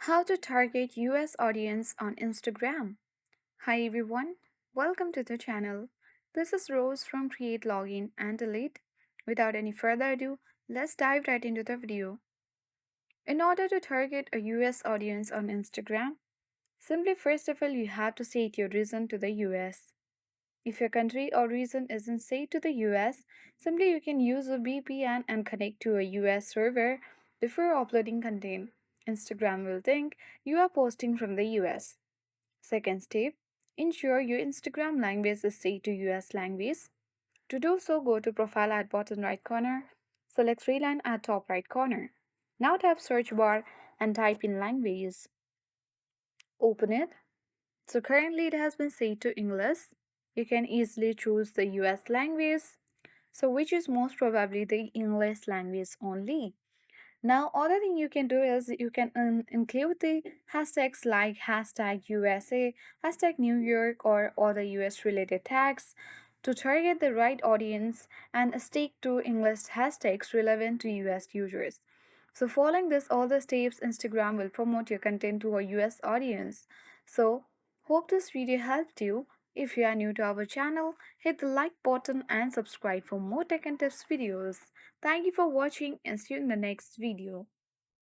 How to target US audience on Instagram. Hi everyone, welcome to the channel. This is Rose from Create Login and Delete. Without any further ado, let's dive right into the video. In order to target a US audience on Instagram, simply first of all you have to set your region to the US. If your country or region isn't set to the US, simply you can use a VPN and connect to a US server before uploading content. Instagram will think you are posting from the US. Second step, ensure your Instagram language is set to US language. To do so, go to profile at bottom right corner, select three line at top right corner. Now tap search bar and type in language. Open it. So currently it has been set to English. You can easily choose the US language, so which is most probably the English language only. Now, other thing you can do is you can include the hashtags like hashtag USA, hashtag New York, or other US related tags to target the right audience and stick to English hashtags relevant to US users. So, following this, all the steps, Instagram will promote your content to a US audience. So, hope this video helped you. If you are new to our channel, hit the like button and subscribe for more tech and tips videos. Thank you for watching and see you in the next video.